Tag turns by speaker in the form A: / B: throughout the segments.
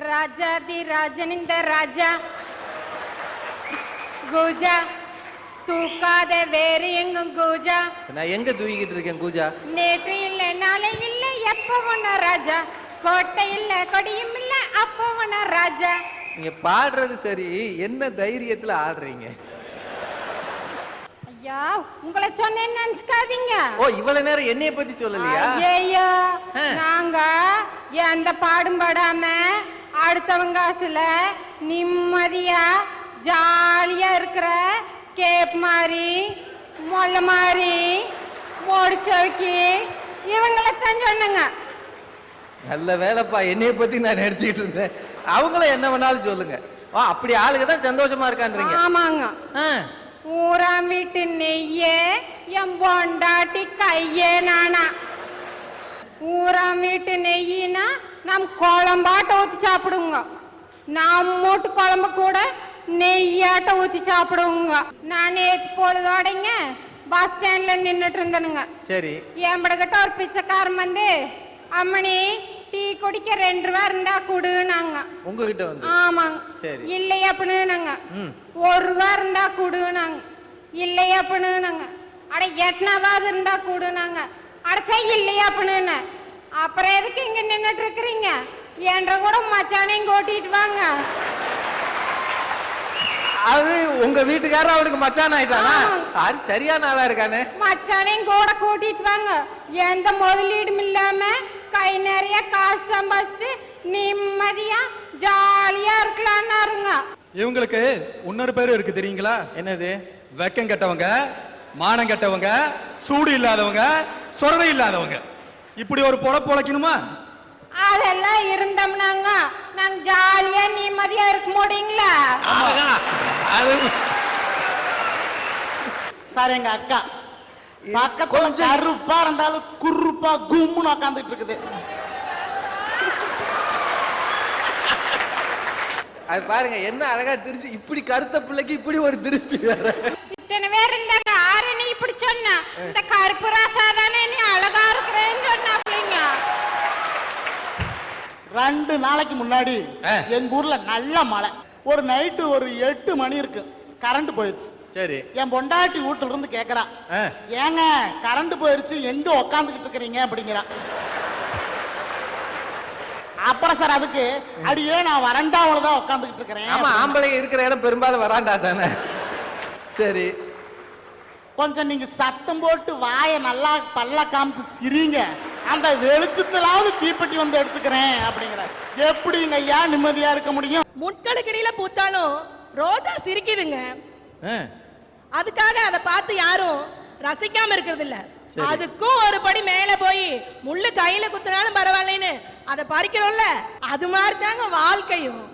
A: ராஜாதி ராஜனிந்த ராஜா கூஜா தூக்காத வேறு எங்கும் கூஜா.
B: நான் எங்க தூக்கிட்டு இருக்கேன் கூஜா?
A: நேற்று இல்லை நாளை இல்லை எப்ப ஒண்ணா ராஜா. கோட்டை இல்ல கொடியும் இல்ல அப்ப ஒண்ணா ராஜா.
B: நீங்க பாடுறது சரி, என்ன தைரியத்துல ஆடுறீங்க?
A: ஐயா உங்களை சொன்னேன்னு நினைச்சுக்காதீங்க.
B: ஓ, இவ்வளவு நேரம் என்னைய பத்தி சொல்லலையா?
A: ஐயோ நாங்க எந்த பாடும் படாம அடுத்தவங்க காசுல நிம்மதியா ஜாலியா இருக்கிற கேப் மாதிரி மொல்ல மாதிரி முடிச்சோக்கி இவங்களைத்தான் சொன்னங்க.
B: நல்ல வேலைப்பா, என்னைய பத்தி நான் நினைச்சிட்டு இருந்தேன். அவங்கள என்ன வேணாலும் சொல்லுங்க. அப்படி ஆளுங்க தான் சந்தோஷமா இருக்கான்றீங்க.
A: ஆமாங்க. ஊராம் வீட்டு நெய்யே என் பொண்டாட்டி கையே நானா. ஊராம் வீட்டு நெய்யினா நம் குழம்பாட்ட ஊற்றி சாப்பிடுங்க. நம்மூட்டு குழம்பு கூட நெய்யாட்ட ஊற்றி சாப்பிடுவோங்க. நான் நேற்று பொழுதோடைங்க பஸ் ஸ்டாண்ட்ல நின்றுட்டு இருந்தனுங்க.
B: சரி.
A: என் படக்கிட்ட ஒரு பிச்சைக்காரன் வந்து அம்மணி டீ குடிக்க 2 ரூபா இருந்தா குடுனாங்க.
B: உங்ககிட்ட வந்து?
A: ஆமாங்க.
B: சரி.
A: இல்லையா அப்படின்னாங்க. 1 ரூபா இருந்தா குடுனாங்க. இல்லையா அப்படின்னாங்க. அட 8 இருந்தா குடுனாங்க. அடச்சா இல்லையா அப்படின்னு. அப்புறம் எதுக்கு இங்க நின்றுட்டு இருக்கிறீங்க? என்ற கூட மச்சானையும் கூட்டிட்டு வாங்க.
B: அது உங்க வீட்டுக்காரர் அவனுக்கு மச்சான் ஆயிட்டானா? அது சரியான ஆளா இருக்கானே.
A: மச்சானையும் கூட கூட்டிட்டு வாங்க. எந்த முதலீடும் இல்லாம கை நிறைய காசு சம்பாதிச்சுட்டு நிம்மதியா ஜாலியா இருக்கலாம்னாருங்க.
C: இவங்களுக்கு இன்னொரு பேரு இருக்கு தெரியுங்களா?
B: என்னது?
C: வெக்கம் கெட்டவங்க, மானம் கெட்டவங்க, சூடு இல்லாதவங்க, சொரணை இல்லாதவங்க. இப்படி ஒரு பொழப்பு பொழைக்கணுமா?
A: அதெல்லாம் இருந்தோம்னாங்க நாங்க ஜாலியா நிம்மதியா இருக்க முடியுங்களா?
D: சார் எங்க அக்கா பக்கத்துல கருப்பா இருந்தாலும் குறுப்பா கும்முன்னு உக்காந்துட்டு இருக்குது.
B: அது பாருங்க என்ன அழகா திருச்சி. இப்படி கருத்த பிள்ளைக்கு இப்படி ஒரு திருச்சி வேற.
A: இத்தனை பேர் இருந்தாங்க. ஆறு நீ இப்படி சொன்ன இந்த கருப்பு ராசா தானே நீ அழகா இருக்கிறேன்னு சொன்னாப்லீங்க.
D: 2 நாளைக்கு முன்னாடி எங்க ஊர்ல நல்ல மழை. ஒரு நைட்டு ஒரு 8 மணி இருக்கு, கரண்ட் போயிடுச்சு.
B: சரி.
D: என் பொண்டாட்டி வீட்டுல இருந்து கேக்குறான், ஏங்க கரண்ட் போயிடுச்சு எங்க உக்காந்துக்கிட்டு இருக்கிறீங்க அப்படிங்கிறான். அப்புறம் சார் அதுக்கு அடியே நான் வறண்டாவில் தான் உட்காந்துக்கிட்டு இருக்கிறேன்.
B: ஆமா, ஆம்பளைங்க இருக்கிற இடம் பெரும்பாலும் வராண்டா தானே. சரி.
D: கொஞ்சம் நீங்க சத்தம் போட்டு வாயை நல்லா பல்ல காமிச்சு சிரிங்க, அந்த வெளிச்சத்திலாவது தீப்பெட்டி வந்து எடுத்துக்கிறேன் அப்படிங்கிற. எப்படிங்க ஐயா நிம்மதியா இருக்க முடியும்?
E: முட்களுக்கு இடையில பூத்தாலும் ரோஜா சிரிக்குதுங்க. அதுக்காக அதை பார்த்து யாரும் ரசிக்காம இருக்கிறது இல்ல. அதுக்கும் ஒரு படி மேல போய் முள்ளு கையில குத்தினாலும் பரவாயில்லைன்னு அதை பறிக்கிறோம்ல, அது மாதிரி தாங்க வாழ்க்கையும்.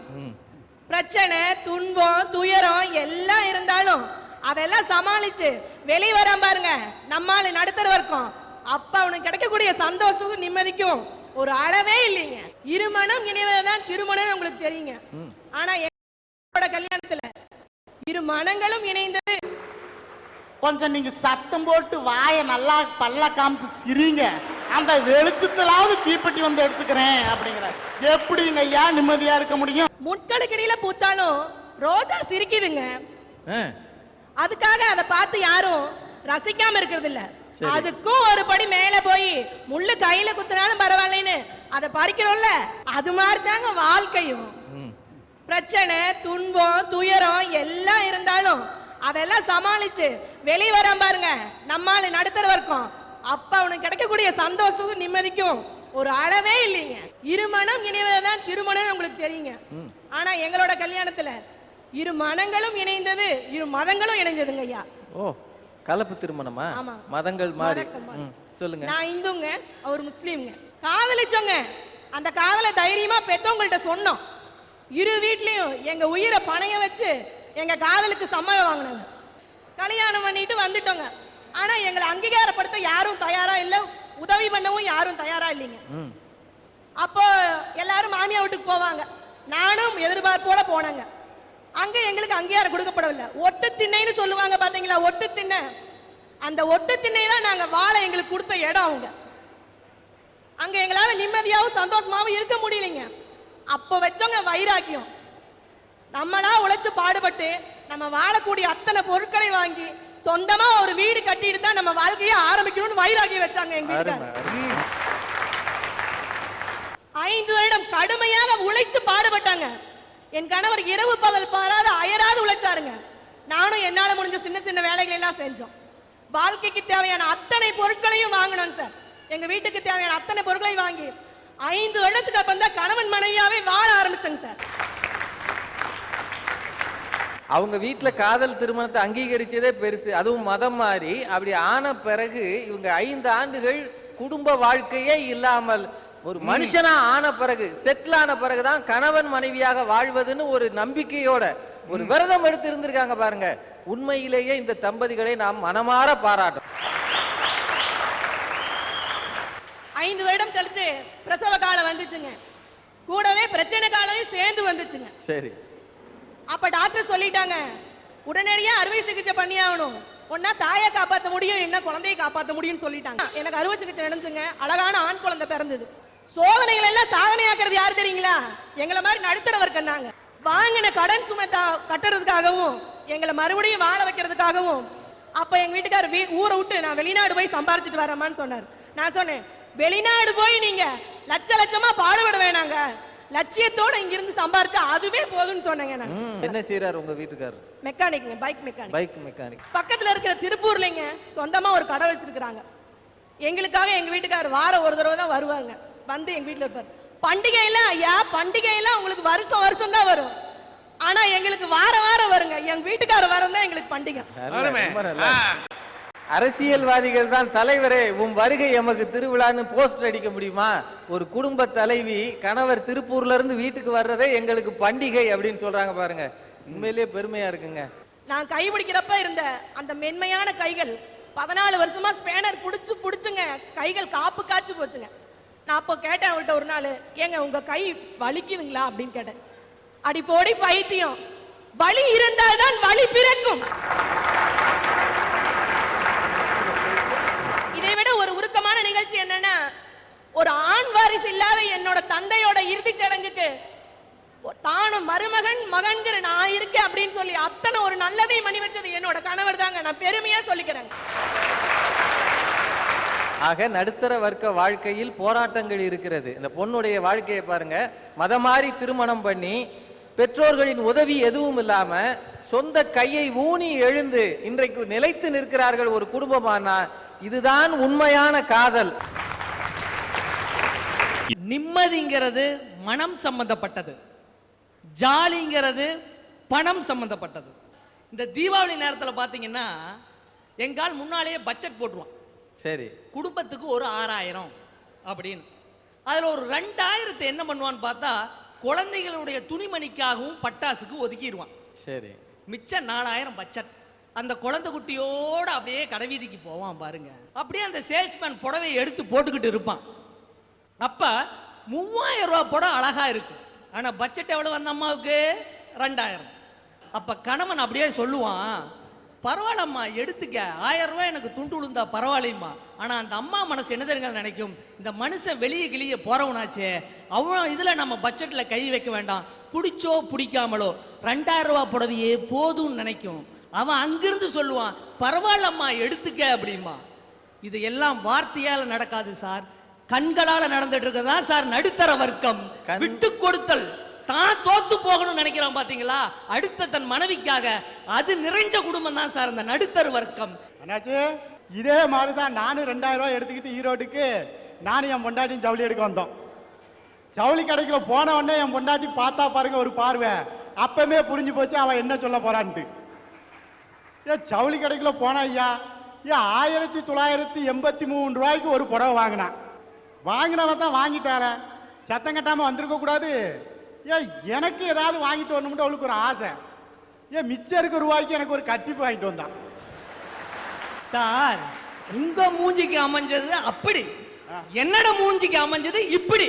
E: பிரச்சனை, துன்பம், துயரம் எல்லாம் இருந்தாலும் அதெல்லாம் சமாளிச்சு வெளியே வர பாருங்க நம்மால நடுத்தர வர்க்கம். அப்ப அவனுக்கு கிடைக்கக்கூடிய சந்தோஷம் நிம்மதிக்கும் ஒரு அளவே இல்லைங்க. இருமணம் இணைவதுதான் திருமணம் உங்களுக்கு தெரியுங்க. ஆனா என்னோட கல்யாணத்துல 2 மனங்களும் இணைந்தது.
D: கொஞ்சம் நீங்க சத்தம் போட்டு வாயை நல்லா பல்ல காமிச்சு சிரிங்க, அந்த வெளிச்சத்திலாவது தீப்பெட்டி வந்து எடுத்துக்கிறேன் அப்படிங்கிற. எப்படிங்க ஐயா நிம்மதியா இருக்க முடியும்?
E: முட்களுக்கு இடையில பூத்தாலும் ரோஜா சிரிக்குதுங்க. அதுக்காக அதை பார்த்து யாரும் ரசிக்காம இருக்கிறது இல்ல. அதுக்கும் ஒரு படி மேல போய் முள்ளு கையில குத்தினாலும் பரவாயில்லைன்னு அதை பறிக்கிறோம்ல, அது மாதிரி தாங்க வாழ்க்கையும். பிரச்சனை, துன்பம், துயரம் எல்லாம் இருந்தாலும் அதெல்லாம் சமாளிச்சு வெளியே வர பாருங்க நம்மால நடுத்தர வர்க்கம். அப்ப அவனுக்கு கிடைக்கக்கூடிய சந்தோஷம் நிம்மதிக்கும் ஒரு அளவே இல்லைங்க. இருமணம் இணைவதுதான் திருமணம் உங்களுக்கு தெரியுங்க. ஆனா எங்களோட கல்யாணத்துல 2 மனங்களும் இணைந்தது, 2 மதங்களும் இணைஞ்சதுங்க ஐயா.
B: ஓ, கலப்பு திருமணமா? மதங்கள் மாறி. சொல்லுங்க.
E: நான் இந்துங்க, அவர் முஸ்லீம்ங்க. காதலிச்சோங்க. அந்த காதலை தைரியமா பெற்றவங்கள்ட்ட சொன்னோம். 2 வீட்லயும் எங்க உயிரை பணைய வச்சு எங்க காதலுக்கு சம்மதம் வாங்கினாங்க. கல்யாணம் பண்ணிட்டு வந்துட்டோங்க. ஆனா எங்களை அங்கீகாரப்படுத்த யாரும் தயாரா இல்ல, உதவி பண்ணவும் யாரும் தயாரா இல்லைங்க. அப்போ எல்லாரும் மாமியா வீட்டுக்கு போவாங்க. நானும் எதிர்பார்ப்போட போனேங்க. அங்க எங்களுக்கு அங்கீகாரம் கொடுக்கப்படவில்லை. ஒட்டு திண்ணைன்னு சொல்லுவாங்க பாத்தீங்களா, ஒட்டு திண்ணை. அந்த ஒட்டு திண்ணை தான் நாங்க வாழ எங்களுக்கு கொடுத்த இடம். அவங்க அங்க எங்களால நிம்மதியாவும் சந்தோஷமாவும் இருக்க முடியலைங்க. அப்ப வச்சவங்க வைராக்கியம். நம்மளா உழைச்சு பாடுபட்டு நம்ம வாழக்கூடிய அத்தனை பொருட்களை வாங்கி சொந்தமா ஒரு வீடு கட்டிட்டு தான் நம்ம வாழ்க்கையை ஆரம்பிக்கணும்னு வைராக்கியம் வச்சாங்க எங்க வீட்டுக்காரர். 5 வருடம் கடுமையாக உழைச்சு பாடுபட்டாங்க. என் கணவர் இரவு பகல் பாராது அயராது உழைச்சாருங்க. நானும் என்னால முடிஞ்ச சின்ன சின்ன வேலைகளை எல்லாம் செஞ்சோம். வாழ்க்கைக்கு தேவையான அத்தனை பொருட்களையும் வாங்கினோம் சார். எங்க வீட்டுக்கு தேவையான அத்தனை பொருட்களையும் வாங்கி 5 வருடத்துக்கு அப்புறம் தான் கணவன் மனைவியாவே வாழ ஆரம்பிச்சங்க சார்.
B: அவங்க வீட்டுல காதல் திருமணத்தை அங்கீகரிச்சதே பெருசு. அதுவும் மதம் மாறி அப்படி ஆன பிறகு இவங்க 5 ஆண்டுகள் குடும்ப வாழ்க்கையே இல்லாமல் ஒரு மனுஷனா ஆன பிறகு, செட்டில் ஆன பிறகுதான் கணவன் மனைவியாக வாழ்வதுன்னு ஒரு நம்பிக்கையோட ஒரு விரதம் எடுத்து இருந்திருக்காங்க பாருங்க. உண்மையிலேயே இந்த தம்பதிகளை நாம் மனமாற பாராட்டும்.
E: 5 வருடம் கழித்து பிரசவ காலம் வந்துச்சுங்க. கூடவே பிரச்சனை காலம் சேர்ந்து வந்துச்சுங்க.
B: சரி.
E: அப்ப டாக்டர் சொல்லிட்டாங்க, உடனடியா அறுவை சிகிச்சை பண்ணி ஆகணும். ஒன்னா தாயை காப்பாற்ற முடியும், என்ன குழந்தையை காப்பாற்ற முடியும்னு சொல்லிட்டாங்க. எனக்கு அறுவை சிகிச்சை நடந்துச்சுங்க. அழகான ஆண் குழந்தை பிறந்தது. சோதனைகள் எல்லாம் சாதனையாக்குறது யாரு தெரியுங்களா? எங்களை மாதிரி நடுத்தர வர்க்கம் தாங்க. வாங்கின கடன் சுமை கட்டுறதுக்காகவும் எங்களை மறுபடியும் வாழ வைக்கிறதுக்காகவும் அப்ப எங்க வீட்டுக்காரர் ஊரை விட்டு நான் வெளிநாடு போய் சம்பாரிச்சிட்டு வரமான்னு சொன்னார். நான் சொன்னேன், வெளிநாடு போய் நீங்க லட்ச லட்சமா பாடுபட வேணாங்க, லட்சியத்தோட இங்க இருந்து சம்பாரிச்சா அதுவே போதும்னு சொன்னேங்க. நான்
B: என்ன செய்யறாரு உங்க வீட்டுக்காரர்?
E: மெக்கானிக்ங்க, பைக் மெக்கானிக்.
B: Bike mechanic.
E: பக்கத்துல இருக்கிற திருப்பூர்லங்க சொந்தமா ஒரு கடை வச்சிருக்காங்க. எங்களுக்காக எங்க வீட்டுக்காரர் வாரம் ஒரு தடவை தான் வருவாங்க. வந்து எங்க வீட்டுல இருப்பாரு. பண்டிகை எல்லாம் ஐயா, பண்டிகை எல்லாம் உங்களுக்கு வருஷம் வருஷம் தான் வரும். ஆனா எங்களுக்கு வாரம் வாரம் வருங்க. எங்க வீட்டுக்காரர் வாரம் தான் எங்களுக்கு பண்டிகை.
B: அரசியல்வாதிகள் தான் தலைவரே, உன் வருகை எமக்கு திருவிழான்னு போஸ்டர் அடிக்க முடியுமா? ஒரு குடும்ப தலைவி கணவர் திருப்பூர்ல இருந்து வீட்டுக்கு வர்றதே எங்களுக்கு பண்டிகை அப்படின்னு சொல்றாங்க பாருங்க. உண்மையிலேயே பெருமையா இருக்குங்க.
E: நான் கை பிடிக்கிறப்ப இருந்த அந்த மென்மையான கைகள் 14 வருஷமா ஸ்பேனர் புடிச்சுங்க கைகள் காப்பு காய்ச்சி போச்சுங்க. நான் அப்போ கேட்டேன் அவள்கிட்ட ஒரு நாள், ஏங்க உங்க கை வலிக்குதுங்களா அப்படின்னு கேட்டேன். அடி போடி பைத்தியம், வலி இருந்தால்தான் வலி பிறக்கும். இதை விட ஒரு உருக்கமான நிகழ்ச்சி என்னன்னா, ஒரு ஆண் வாரிசு இல்லாத என்னோட தந்தையோட இறுதி சடங்குக்கு தானும் மருமகன் மகன்கிற நான் இருக்கேன் அப்படின்னு சொல்லி அத்தனை ஒரு நல்லதை மணி வச்சது என்னோட கணவர் தாங்க. நான் பெருமையா சொல்லிக்கிறேன்.
B: ஆக நடுத்தர வர்க்க வாழ்க்கையில் போராட்டங்கள் இருக்கிறது. இந்த பொண்ணுடைய வாழ்க்கையை பாருங்க. மதமாறி திருமணம் பண்ணி பெற்றோர்களின் உதவி எதுவும் இல்லாம சொந்த கையை ஊனி எழுந்து இன்றைக்கு நிலைத்து நிற்கிறார்கள் ஒரு குடும்பமானா இதுதான் உண்மையான காதல்.
F: நிம்மதிங்கிறது மனம் சம்பந்தப்பட்டது, ஜாலிங்கிறது பணம் சம்பந்தப்பட்டது. இந்த தீபாவளி நேரத்தில் பார்த்தீங்கன்னா எங்கால் முன்னாலேயே பட்ஜெட் போட்டுருவான்.
B: சரி,
F: குடும்பத்துக்கு ஒரு 6000 அப்படின்னு. அதில் ஒரு 2000 என்ன பண்ணுவான்னு பார்த்தா குழந்தைகளுடைய துணிமணிக்காகவும் பட்டாசுக்கு ஒதுக்கிடுவான்.
B: சரி,
F: மிச்சம் 4000 பட்ஜெட். அந்த குழந்தை குட்டியோட அப்படியே கடைவீதிக்கு போவான் பாருங்க. அப்படியே அந்த சேல்ஸ்மேன் புடவை எடுத்து போட்டுக்கிட்டு இருப்பான். அப்ப 3000 ரூபாய் புடவை அழகா இருக்கும். ஆனா பட்ஜெட் எவ்வளவு அந்த அம்மாவுக்கு? 2000. அப்ப கணவன் அப்படியே சொல்லுவான், பரவாயில்லம்மா எடுத்துக்க, 1000 ரூபாய் எனக்கு துண்டு விழுந்தா பரவாயில்லைம்மா. ஆனா அந்த அம்மா மனசு என்ன தெரியுங்க நினைக்கும், இந்த மனுஷன் வெளியே கிளிய போறவனாச்சே, அவன் இதுல நம்ம பட்ஜெட்ல கை வைக்க வேண்டாம், பிடிச்சோ பிடிக்காமலோ 2000 ரூபாய் புடவையே போதும்னு நினைக்கும். அவன் அங்கிருந்து சொல்லுவான், பரவாயில்லம்மா எடுத்துக்க அப்படிமா. இது எல்லாம் வார்த்தையால நடக்காது சார், கண்களால நடந்துட்டு இருக்கதா சார் நடுத்தர வர்க்கம். விட்டு கொடுத்தல், தான் தோத்து போகணும்னு நினைக்கிறான் பாத்தீங்களா, அடுத்த தன் மனைவிக்காக, அது நிறைஞ்ச குடும்பம் தான் சார் இந்த நடுத்தர வர்க்கம்.
D: அண்ணாச்சி, இதே மாதிரிதான் நானும் 2000 ரூபாய் எடுத்துக்கிட்டு ஈரோட்டுக்கு நானும் என் பொண்டாட்டியும் ஜவுளி எடுக்க வந்தோம். ஜவுளி கடைக்குள்ள போன உடனே என் பொண்டாட்டி பார்த்தா பாருங்க ஒரு பார்வை, அப்பமே புரிஞ்சு போச்சு அவன் என்ன சொல்ல போறான்ட்டு. ஜவுளி கடைக்குள்ள போனா ஐயா, 1983 ரூபாய்க்கு ஒரு புடவை வாங்கினான். வாங்கினவன் தான் வாங்கிட்டார, சத்தம் கட்டாம வந்திருக்க கூடாது. எனக்கு ஏதாவது வாங்கிட்டு வரணும்னு அவளுக்கு ஒரு ஆசை. மிச்சம் இருக்க ரூபாய்க்கு எனக்கு ஒரு கட்சிப்பு வாங்கிட்டு வந்தான்.
F: சார் உங்க மூஞ்சிக்கு அமைஞ்சது அப்படி, என்னோட மூஞ்சிக்கு அமைஞ்சது இப்படி.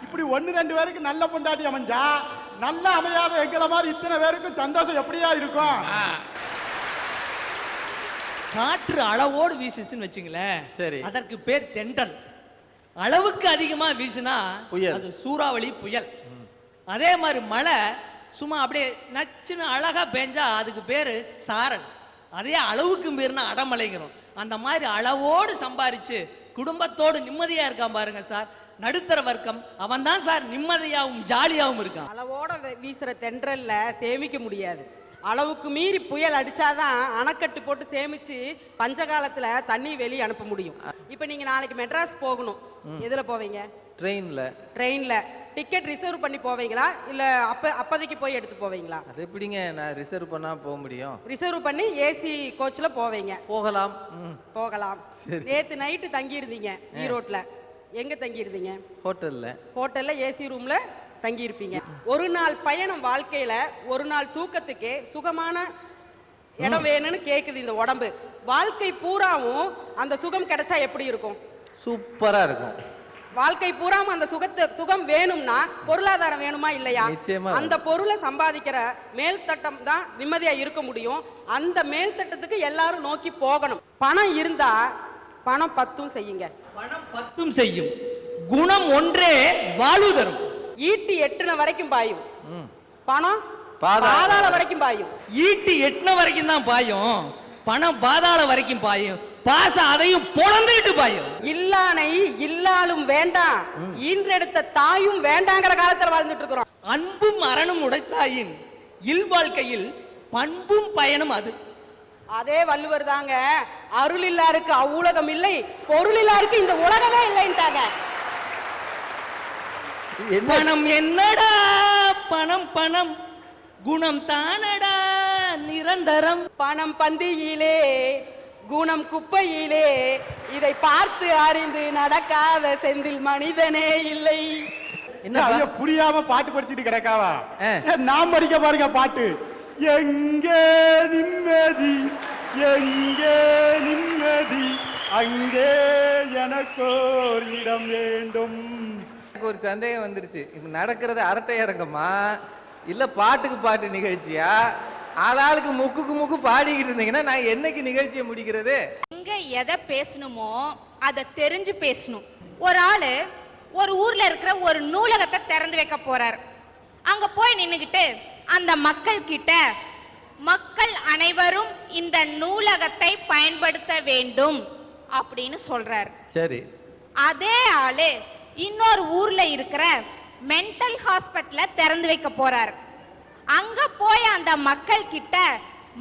D: இப்படி 1-2 பேருக்கு நல்ல பொண்டாட்டி அமைஞ்சா, நல்லா அமையாத எங்களை மாதிரி இத்தனை பேருக்கும் சந்தோஷம் எப்படியா இருக்கும்?
F: காற்று அளவோடு வீசுச்சுன்னு வச்சுங்களேன்,
B: சரி,
F: அதற்கு பேர் தென்றல். அளவுக்கு அதிகமா வீசுனா
B: புயல்,
F: அது சூறாவளி புயல். அதே மாதிரி மழை சும்மா அப்படியே நச்சுன்னு அழகா பெஞ்சா அதுக்கு பேரு சாரல். அதே அளவுக்கு மீறினா அடமலைங்கிறோம். அந்த மாதிரி அளவோடு சம்பாரிச்சு குடும்பத்தோடு நிம்மதியா இருக்கான் பாருங்க சார் நடுத்தர வர்க்கம். அவன் தான் சார் நிம்மதியாகவும் ஜாலியாகவும் இருக்கான்.
G: அளவோட வீசுற தென்றல்ல சேமிக்க முடியாது. அளவுக்கு மீறி புயல் அடிச்சாதான் அணைக்கட்டு போட்டு சேமிச்சு பஞ்சகாலத்துல தண்ணி வெளியே அனுப்ப முடியும். இப்ப நீங்க நாளைக்கு மெட்ராஸ் போகணும், எதுல போவீங்க? ட்ரெயின்ல. டிக்கெட் ரிசர்வ் பண்ணி போவீங்களா இல்ல அப்போதைக்கு போய் எடுத்து போவீங்களா?
B: அது எப்படிங்க நான் ரிசர்வ் பண்ணா போக முடியும்?
G: ரிசர்வ் பண்ணி ஏசி கோச்ல போவீங்க. போகலாம். நேத்து நைட்டு தங்கி இருந்தீங்க ஈரோட்ல. எங்க தங்கி இருந்தீங்க? ஹோட்டல்ல ஏசி ரூம்ல தங்கி இருப்பீங்க. ஒரு நாள் பயணம் வாழ்க்கையில ஒரு நாள் தூக்கத்துக்கே சுகமான இடம் வேணும்னு கேக்குது இந்த உடம்பு. வாழ்க்கை பூராவும் அந்த சுகம் கிடைச்சா எப்படி இருக்கும்?
B: சூப்பரா இருக்கும்.
G: வாழ்க்கை பூராவும் அந்த சுகம் வேணும்னா பொருளாதாரம் வேணுமா இல்லையா? அந்த பொருளை சம்பாதிக்கிற மேல்தட்டம் தான் நிம்மதியா இருக்க முடியும். அந்த மேல்தட்டத்துக்கு எல்லாரும் நோக்கி போகணும். பணம் இருந்தா பணம் பத்தும் செய்யுங்க.
F: பணம் பத்தும் செய்யும், குணம் ஒன்றே வாழ்வு தரும்.
G: ஈட்டி எட்டுன வரைக்கும் பாயும், பணம் பாதாள வரைக்கும் பாயும்.
F: ஈட்டி எட்டுன வரைக்கும் தான் பாயும், பணம் பாதாள வரைக்கும் பாயும். பாசம் அதையும் பொழந்துட்டு பாயும்.
G: இல்லானை இல்லாலும் வேண்டாம், ஈன்றெடுத்த தாயும் வேண்டாங்கிற காலத்துல வாழ்ந்துட்டு இருக்கிறோம்.
F: அன்பும் அரணும் உடைத்தாயின் இல்வாழ்க்கையில் பண்பும் பயனும் அது.
G: அதே வள்ளுவர் தாங்க அருள் இல்லாருக்கு அவ்வுலகம் இல்லை, பொருள் இல்லாருக்கு இந்த உலகமே இல்லைன்ட்டாங்க.
F: பணம் என்னடா பணம் பணம், குணம் தானடா நிரந்தரம்.
G: பணம் பந்தியிலே குணம் குப்பையிலே, இதை பார்த்து அறிந்து நடக்காத செந்தில் மனிதனே இல்லை.
D: என்ன புரியாம பாட்டு படிச்சுட்டு கிடக்காவா? நான் படிக்க பாருங்க பாட்டு. எங்கே நிம்மதி எங்கே நிம்மதி, அங்கே எனக்கோர் இடம் வேண்டும்.
B: எனக்கு ஒரு சந்தேகம் வந்துருச்சு. இப்ப நடக்கிறது அரட்டை அரங்கமா இல்ல பாட்டுக்கு பாட்டு நிகழ்ச்சியா? ஆளாளுக்கு முக்குக்கு முக்கு பாடிக்கிட்டு இருந்தீங்கன்னா நான் என்னைக்கு நிகழ்ச்சியை முடிக்கிறது?
A: எங்க எதை பேசணுமோ அதை தெரிஞ்சு பேசணும். ஒரு ஆளு ஒரு ஊர்ல இருக்கிற ஒரு நூலகத்தை திறந்து வைக்க போறார். அங்க போய் நின்னுகிட்டு அந்த மக்கள் கிட்ட, மக்கள் அனைவரும் இந்த நூலகத்தை பயன்படுத்த வேண்டும் அப்படின்னு சொல்றார்.
B: சரி.
A: அதே ஆளு இன்னொரு ஊர்ல இருக்கிற மென்டல் ஹாஸ்பிட்டல திறந்து வைக்க போறார். அங்க போய் அந்த மக்கள் கிட்ட,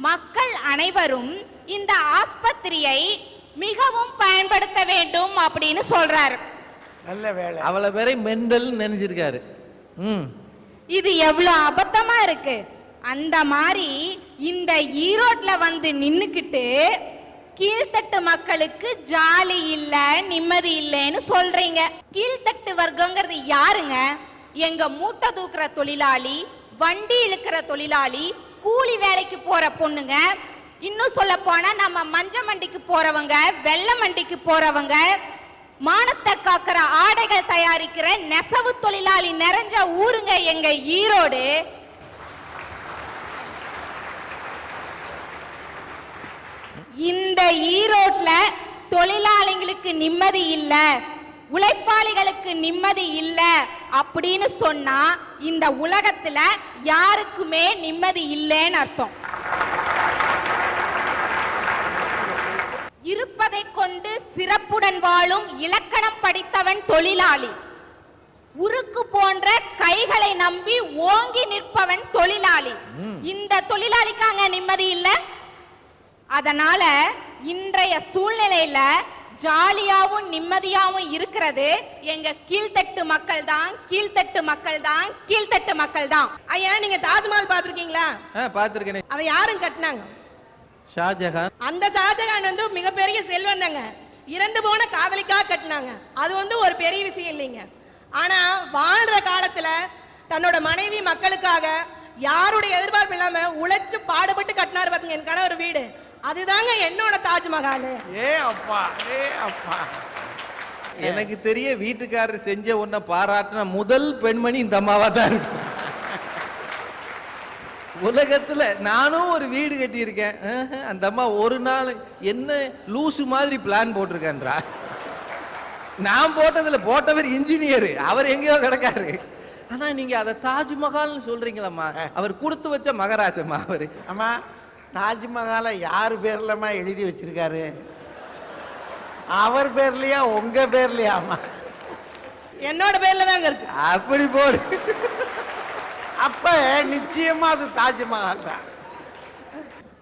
A: மக்கள் அனைவரும் இந்த ஆஸ்பத்திரியை மிகவும் பயன்படுத்த வேண்டும் அப்படின்னு சொல்றாரு.
H: நல்ல வேலை.
B: அவளை வேற மெண்டல் நினைச்சிருக்காரு.
A: இது எவ்வளவு அபத்தமா இருக்கு. அந்த மாதிரி இந்த ஈரோட்ல வந்து நின்னுக்கிட்டு கீழ்த்தட்டு மக்களுக்கு ஜாலி இல்ல நிம்மதி இல்லைன்னு சொல்றீங்க. கீழ்த்தட்டு வர்க்கங்கிறது யாருங்க? எங்க மூட்டை தூக்குற தொழிலாளி, வண்டி இழுக்கிற தொழிலாளி, கூலி வேலைக்கு போற பொண்ணுங்க, இன்னும் சொல்ல போனா நம்ம மஞ்ச மண்டிக்கு போறவங்க, வெள்ளை மண்டிக்கு போறவங்க, மானத்தை காக்கிற ஆடைகள் தயாரிக்கிற நெசவு தொழிலாளி நிறைஞ்ச ஊருங்க எங்க ஈரோடு. இந்த ஈரோட்ல தொழிலாளிகளுக்கு நிம்மதி இல்ல, உழைப்பாளிகளுக்கு நிம்மதி இல்ல அப்படின்னு சொன்னா இந்த உலகத்துல யாருக்குமே நிம்மதி இல்லைன்னு அர்த்தம். இருப்பதை கொண்டு சிறப்புடன் வாழும் இலக்கணம் படித்தவன் தொழிலாளி. உருக்கு போன்ற கைகளை நம்பி ஓங்கி நிற்பவன் தொழிலாளி. இந்த தொழிலாளிக்காங்க நிம்மதி இல்ல. அதனால இன்றைய சூழ்நிலையில ஜாலியாவும் நிம்மதியாவும் இருக்கிறது எங்க கீழ்த்தட்டு மக்கள் தான், கீழ்த்தட்டு மக்கள் தான், கீழ்த்தட்டு மக்கள் தான்.
E: ஐயா, நீங்க தாஜ்மஹால் பாத்திருக்கீங்களா?
B: பாத்திருக்கேன்.
E: அதை யாரும் கட்டினாங்க?
B: ஷாஜகான்.
E: அந்த ஷாஜகான் வந்து மிகப்பெரிய செல்வந்தங்க. இறந்து போன காதலிக்காக கட்டினாங்க. அது வந்து ஒரு பெரிய விஷயம் இல்லைங்க. ஆனா வாழ்ற காலத்துல தன்னோட மனைவி மக்களுக்காக யாருடைய எதிர்பார்ப்பு இல்லாம உழைச்சு பாடுபட்டு கட்டினாரு பாத்தீங்க என் கணவர் வீடு. அதுதாங்க என்னோட தாஜ்மஹால்.
H: ஏ அப்பா, ஏ அப்பா.
B: எனக்கு தெரிய வீட்டுக்காரர் செஞ்ச ஒன்ன பாராட்டின முதல் பெண்மணி இந்த அம்மாவா தான் இருக்கும். உலகத்துல நானும் ஒரு வீடு கட்டி இருக்கேன். அந்த அம்மா ஒரு நாள் என்ன லூசு மாதிரி பிளான் போட்டிருக்கேன்றா. நான் போட்டதுல போட்டவர் இன்ஜினியர், அவர் எங்கேயோ கிடக்காரு. ஆனா நீங்க அதை தாஜ்மஹால்னு சொல்றீங்களம்மா. அவர் கொடுத்து வச்ச மகாராஜம்மா அவரு.
H: ஆமா, தாஜ்மஹாலை யார் பேர்லமா எழுதி வச்சிருக்காரு? அவர் பேர்லயா உங்க பேர்லயாமா?
E: என்னோட பேர்ல தாங்க இருக்கு.
B: அப்படி போடு.
H: அப்ப நிச்சயமா அது தாஜ்மஹால் தான்.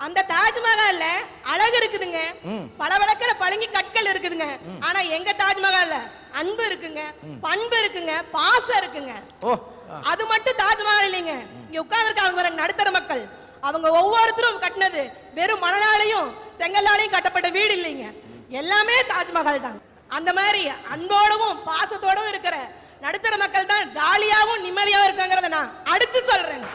E: அந்த தாஜ்மஹால்ல அழகு இருக்குதுங்க, பளபளக்கிற பளிங்கு கற்கள் இருக்குதுங்க. ஆனா எங்க தாஜ்மஹால்ல அன்பு இருக்குங்க, பண்பு இருக்குங்க, பாசம் இருக்குங்க. அது மட்டும் தாஜ்மஹால் இல்லைங்க. இங்க உட்கார்ந்துருக்காங்க பாருங்க நடுத்தர மக்கள், அவங்க ஒவ்வொருத்தரும் கட்டினது வெறும் மணலாலையும் செங்கல்லாலையும் கட்டப்பட்ட வீடு இல்லைங்க, எல்லாமே தாஜ்மஹால் தான். அந்த மாதிரி அன்போடவும் பாசத்தோடவும் இருக்கிற நடுத்தர மக்கள் தான் ஜாலியாகவும் நிம்மதியாகவும் இருக்காங்கிறத நான் அடிச்சு சொல்றேன்.